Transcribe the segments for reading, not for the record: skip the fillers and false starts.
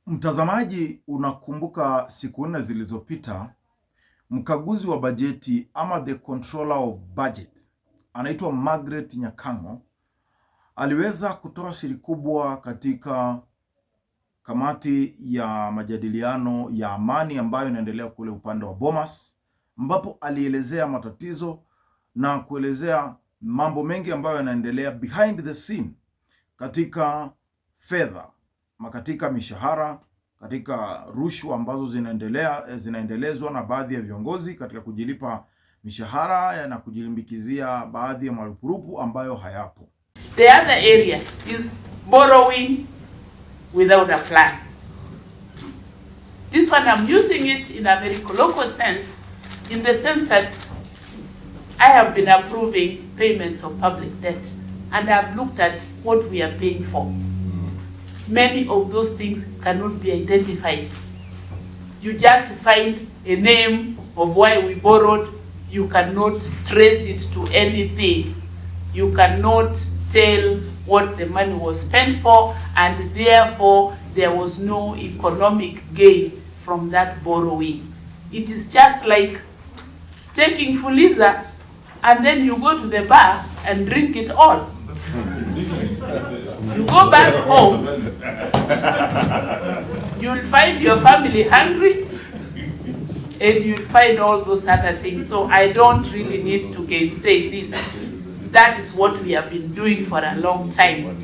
Mtazamaji, unakumbuka siku 4 zilizopita mkaguzi wa bajeti ama the controller of budget anaitwa Margaret Nyakango aliweza kutoa siri kubwa katika kamati ya majadiliano ya amani ambayo inaendelea kule upande wa Bomas, ambapo alielezea matatizo na kuelezea mambo mengi ambayo yanaendelea behind the scene katika fedha, katika mishahara, katika rushwa ambazo zinaendelezwa na baadhi ya viongozi katika kujilipa mishahara na kujilimbikizia baadhi ya marupurupu ambayo hayapo. The other area is borrowing without a plan. This one I'm using it in a very colloquial sense, in the sense that I have been approving payments of public debt and I've looked at what we are paying for. Many of those things cannot be identified. You just find a name of why we borrowed. You cannot trace it to anything. You cannot tell what the money was spent for, and therefore there was no economic gain from that borrowing. It is just like taking Fuliza and then you go to the bar and drink it all. You go back home, you'll find your family hungry, and you'll find all those other things. So I don't really need to gainsay this. That is what we have been doing for a long time.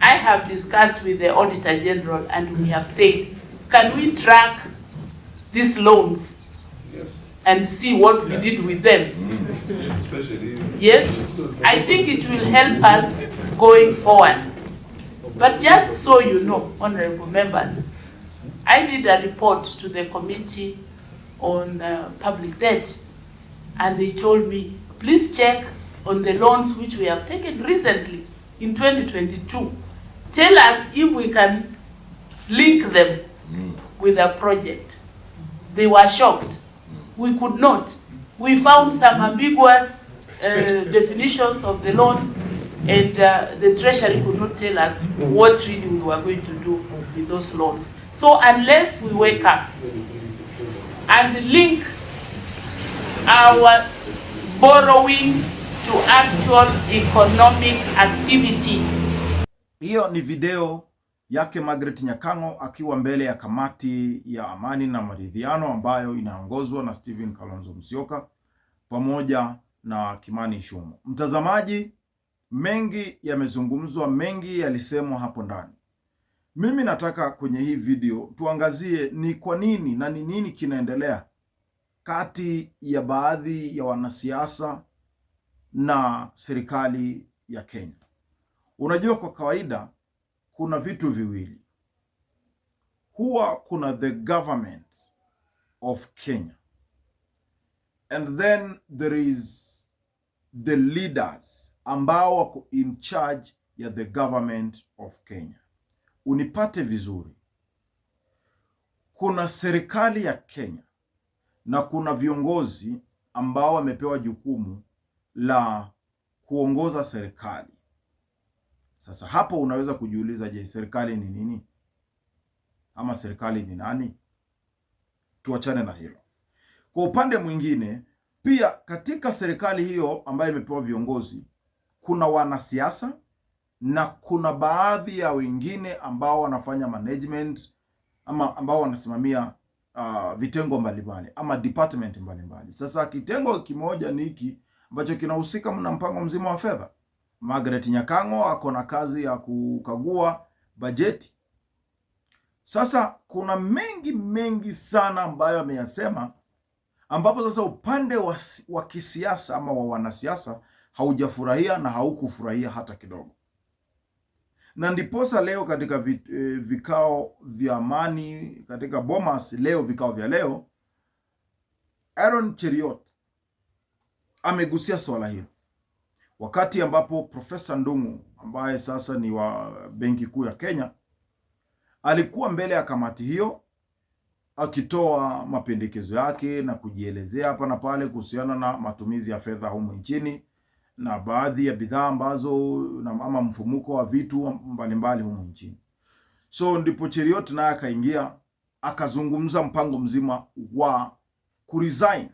I have discussed with the Auditor General and we have said, can we track these loans and see what we did with them? Yes, I think it will help us going forward. But just so you know, honorable members, I did a report to the Committee on Public Debt, and they told me, please check on the loans which we have taken recently in 2022. Tell us if we can link them with a project. They were shocked. We could not. We found some ambiguous definitions of the loans, and the Treasury could not tell us what really we were going to do with those loans. So unless we wake up and link our borrowing to actual economic activity. Hiyo ni video yake Margaret Nyakango akiwa mbele ya kamati ya amani na maridhiano ambayo inaongozwa na Stephen Kalonzo Musyoka pamoja na Kimani Ichung'wah. Mtazamaji, mengi yamezungumzwa, mengi yalisemwa hapo ndani. Mimi nataka kwenye hii video tuangazie ni kwa nini na ni nini kinaendelea kati ya baadhi ya wanasiasa na serikali ya Kenya. Unajua, kwa kawaida kuna vitu viwili. Huwa kuna the government of Kenya, and then there is the leaders ambao wako in charge ya the government of Kenya. Unipate vizuri. Kuna serikali ya Kenya na kuna viongozi ambao wamepewa jukumu la kuongoza serikali. Sasa hapo unaweza kujiuliza, je, serikali ni nini? Ama serikali ni nani? Tuachane na hilo. Kwa upande mwingine, pia katika serikali hiyo ambayo imepewa viongozi, kuna wanasiasa na kuna baadhi ya wengine ambao wanafanya management ama ambao wanasimamia vitengo mbalimbali ama department mbalimbali. Sasa kitengo kimoja ni hiki ambacho kinahusika na mpango mzima wa fedha. Margaret Nyakango ako na kazi ya kukagua bajeti. Sasa kuna mengi sana ambayo ameyasema, ambapo sasa upande wa kisiasa ama wa wanasiasa haujafurahia na haukufurahia hata kidogo. Na ndiposa leo katika vikao vya amani katika Bomas, vikao vya leo, Aaron Cheriot amegusia swala hilo. Wakati ambapo Profesa Ndung'u ambaye sasa ni wa Benki Kuu ya Kenya alikuwa mbele ya kamati hiyo akitoa mapendekezo yake na kujielezea hapa na pale kuhusiana na matumizi ya fedha humu nchini na baadhi ya bidhaa ambazo ama mfumuko wa vitu mbalimbali humu nchini. So ndipo Cheriot naye akaingia akazungumza mpango mzima wa kuresign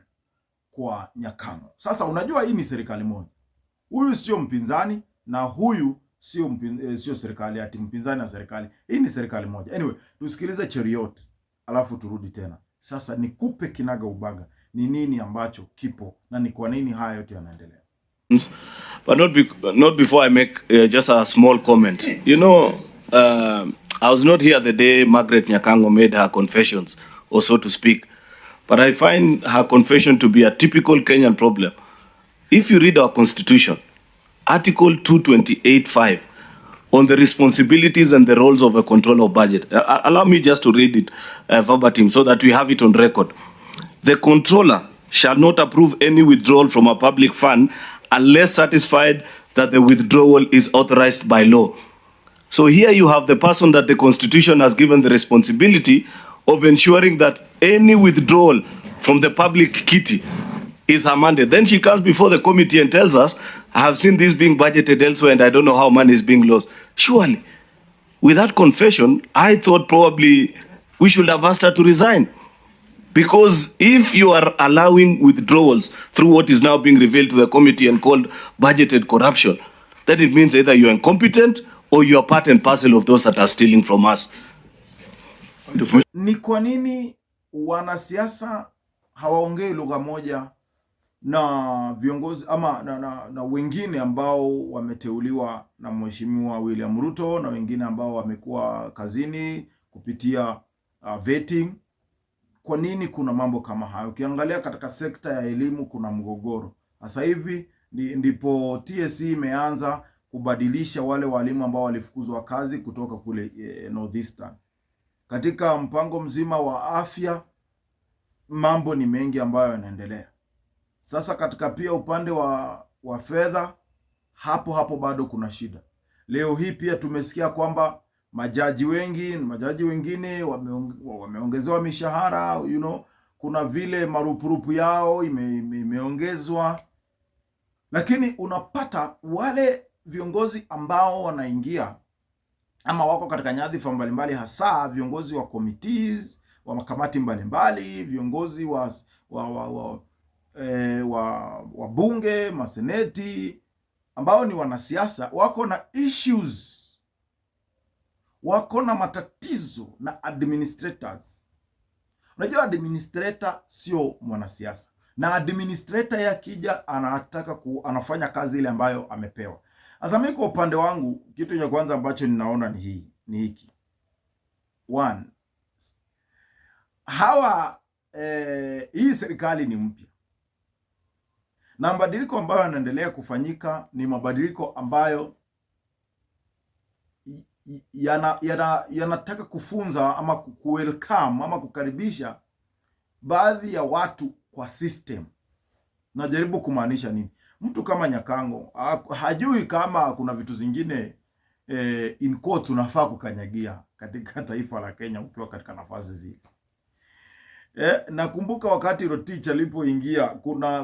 kwa Nyakango. Sasa unajua hii ni serikali moja. Huyu sio mpinzani na huyu sio serikali ati mpinzani na serikali. Hii ni serikali moja. Anyway, tusikilize Cheriot alafu turudi tena. Sasa nikupe kinaga ubaga ni nini ambacho kipo na ni kwa nini haya yote yanaendelea. But not before I make just a small comment. You know, I was not here the day Margaret Nyakango made her confessions, or so to speak. But I find her confession to be a typical Kenyan problem. If you read our constitution, Article 228(5), on the responsibilities and the roles of a controller of budget. Allow me just to read it verbatim so that we have it on record. The controller shall not approve any withdrawal from a public fund unless satisfied that the withdrawal is authorized by law. So here you have the person that the Constitution has given the responsibility of ensuring that any withdrawal from the public kitty is her mandate. Then she comes before the committee and tells us, I have seen this being budgeted elsewhere and I don't know how money is being lost. Surely, with that confession, I thought probably we should have asked her to resign. Because if you are allowing withdrawals through what is now being revealed to the committee and called budgeted corruption, then it means either you are incompetent or you are part and parcel of those that are stealing from us. Ni kwa nini wanasiasa hawaongei lugha moja na viongozi ama na wengine ambao wameteuliwa na Mheshimiwa William Ruto na wengine ambao wamekuwa kazini kupitia vetting? Kwa nini kuna mambo kama hayo? Ukiangalia katika sekta ya elimu kuna mgogoro. Sasa hivi ndipo TSC imeanza kubadilisha wale walimu ambao walifukuzwa kazi kutoka kule Northeastern. Katika mpango mzima wa afya mambo ni mengi ambayo yanaendelea. Sasa katika pia upande wa fedha hapo bado kuna shida. Leo hii pia tumesikia kwamba majaji wengine wameongezewa mishahara, kuna vile marupurupu yao imeongezwa. Lakini unapata wale viongozi ambao wanaingia ama wako katika nyadhifa mbalimbali, hasa viongozi wa committees, wa makamati mbalimbali, viongozi wa bunge, maseneti, ambao ni wanasiasa, wako na issues, wako na matatizo na administrators. Unajua administrator sio mwanasiasa, na administrator yakija anafanya kazi ile ambayo amepewa. Sasa mimi kwa upande wangu kitu cha kwanza ambacho ninaona ni hiki. One, hii serikali ni mpya. Na mabadiliko ambayo yanaendelea kufanyika ni mabadiliko ambayo yanataka kufunza ama kuwelcome ama kukaribisha baadhi ya watu kwa system. Najaribu kumaanisha nini? Mtu kama Nyakango hajui kama kuna vitu zingine in court unafaa kukanyagia katika taifa la Kenya ukiwa katika nafasi zile. Nakumbuka wakati Rotich alipoingia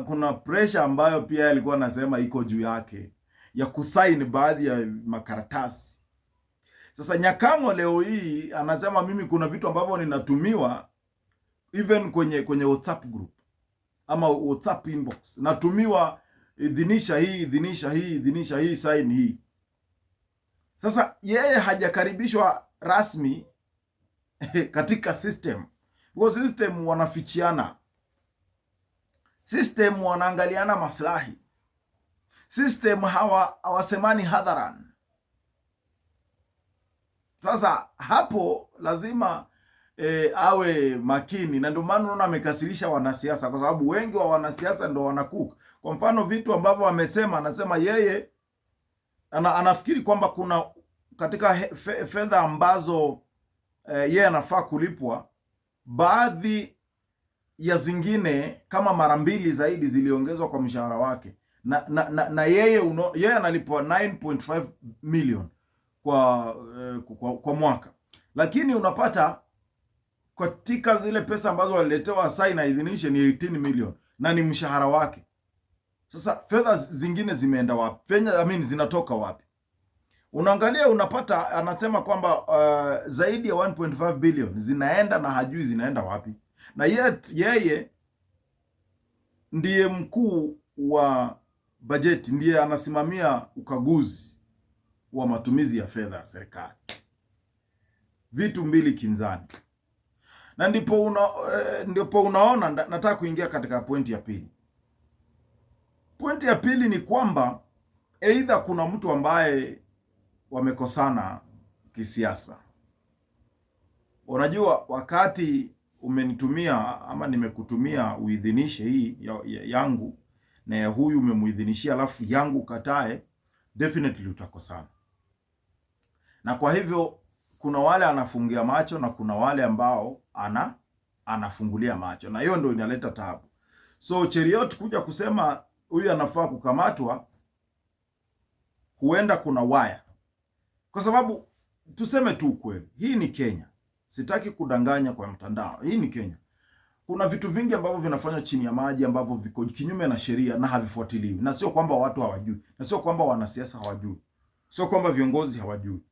kuna pressure ambayo pia alikuwa anasema iko juu yake ya kusaini baadhi ya makaratasi. Sasa Nyakango leo hii anasema mimi kuna vitu ambavyo ninatumiwa even kwenye WhatsApp group ama WhatsApp inbox. Natumiwa idhinisha hii, sign hii. Sasa yeye hajakaribishwa rasmi katika system. Kwa system wanafichiana. System wanaangaliana maslahi. System hawasemani hadharan. Sasa hapo lazima awe makini, na ndio maana unaona amekasirisha wanasiasa, kwa sababu wengi wa wanasiasa ndio wanakuka. Kwa mfano vitu ambavyo anasema yeye anafikiri kwamba kuna katika fedha ambazo yeye anafaa kulipwa, baadhi ya zingine kama mara 2 zaidi ziliongezwa kwa mshahara wake, na yeye analipwa 9.5 million kwa mwaka. Lakini unapata katika zile pesa ambazo waliletewa sign na idhinishe ni 18 million na ni mshahara wake. Sasa fedha zingine zimeenda wapi? Zinatoka wapi? Unaangalia unapata anasema kwamba zaidi ya 1.5 billion zinaenda na hajui zinaenda wapi, na yeye ndiye mkuu wa bajeti, ndiye anasimamia ukaguzi wa matumizi ya fedha ya serikali. Vitu mbili kinzani. Na ndipo unaona nataka kuingia katika pointi ya pili. Pointi ya pili ni kwamba aidha kuna mtu ambaye wamekosana kisiasa. Unajua, wakati umenitumia ama nimekutumia uidhinishe hii yangu na ya huyu umemuidhinishia, alafu yangu katae, definitely utakosana. Na kwa hivyo kuna wale anafungia macho na kuna wale ambao anafungulia macho, na hiyo ndio inaleta taabu. So Cheriot kuja kusema huyu anafaa kukamatwa, huenda kuna waya, kwa sababu tuseme tu kweli, hii ni Kenya. Sitaki kudanganya kwa mtandao, hii ni Kenya. Kuna vitu vingi ambavyo vinafanywa chini ya maji ambavyo viko kinyume na sheria na havifuatiliwi, na sio kwamba watu hawajui, na sio kwamba wanasiasa hawajui, sio kwamba viongozi hawajui.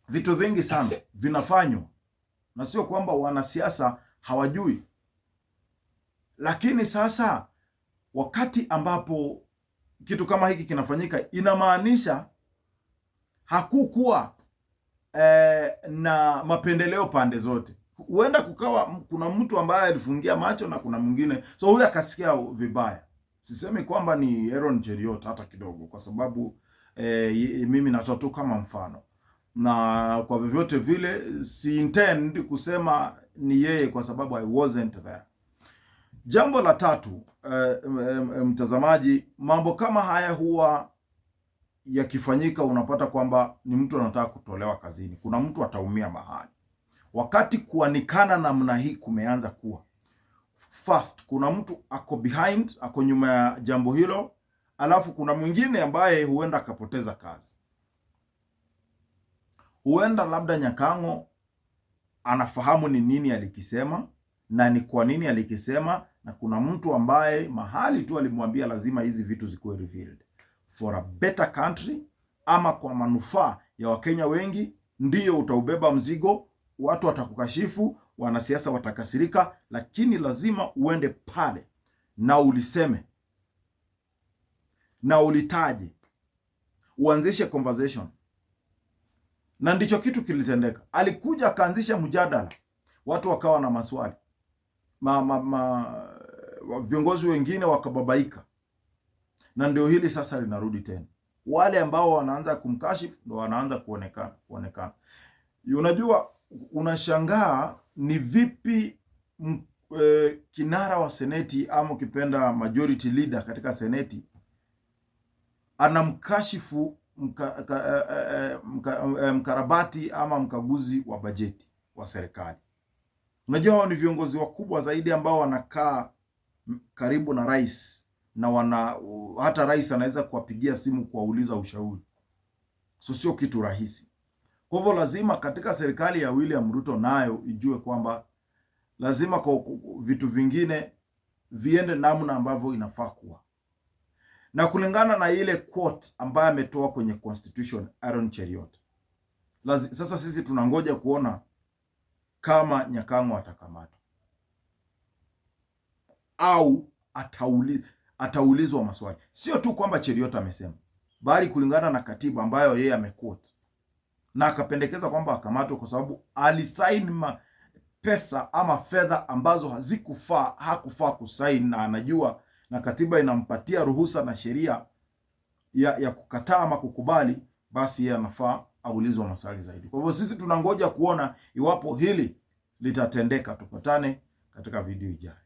Vitu vingi sana vinafanywa na sio kwamba wanasiasa hawajui. Lakini sasa wakati ambapo kitu kama hiki kinafanyika, inamaanisha hakukuwa na mapendeleo pande zote. Huenda kukawa kuna mtu ambaye alifungia macho na kuna mwingine, so huyu akasikia vibaya. Sisemi kwamba ni Aaron Cheriot hata kidogo, kwa sababu mimi natoa tu kama mfano, na kwa vyovyote vile si intend kusema ni yeye kwa sababu I wasn't there. Jambo la tatu, mtazamaji, mambo kama haya huwa yakifanyika, unapata kwamba ni mtu anataka kutolewa kazini. Kuna mtu ataumia mahali wakati kuanikana namna hii kumeanza kuwa first. Kuna mtu ako behind, ako nyuma ya jambo hilo, alafu kuna mwingine ambaye huenda akapoteza kazi. Huenda labda Nyakang'o anafahamu ni nini alikisema na ni kwa nini alikisema, na kuna mtu ambaye mahali tu alimwambia lazima hizi vitu zikuwe revealed for a better country, ama kwa manufaa ya Wakenya wengi. Ndiyo utaubeba mzigo, watu watakukashifu, wanasiasa watakasirika, lakini lazima uende pale na uliseme na ulitaje, uanzishe conversation. Na ndicho kitu kilitendeka. Alikuja akaanzisha mjadala, watu wakawa na maswali, viongozi wengine wakababaika, na ndio hili sasa linarudi tena. Wale ambao wanaanza kumkashifu ndio wanaanza kuonekana. Unajua, unashangaa ni vipi kinara wa seneti ama ukipenda majority leader katika seneti anamkashifu mkarabati ama mkaguzi wa bajeti wa serikali. Unajua, hao ni viongozi wakubwa zaidi ambao wanakaa karibu na rais, na hata rais anaweza kuwapigia simu kuwauliza ushauri. So sio kitu rahisi. Kwa hivyo lazima katika serikali ya William Ruto nayo ijue kwamba lazima kwa vitu vingine viende namna ambavyo inafaa kuwa, na kulingana na ile quote ambayo ametoa kwenye constitution Aaron Cheriot. Sasa sisi tunangoja kuona kama Nyakang'o atakamatwa au ataulizwa maswali. Sio tu kwamba Cheriot amesema, bali kulingana na katiba ambayo yeye amequote, na akapendekeza kwamba akamatwe kwa sababu alisign pesa ama fedha ambazo hakufaa kusign, na anajua na katiba inampatia ruhusa na sheria ya kukataa ama kukubali, basi yeye anafaa aulizwe maswali zaidi. Kwa hivyo sisi tunangoja kuona iwapo hili litatendeka. Tupatane katika video ijayo.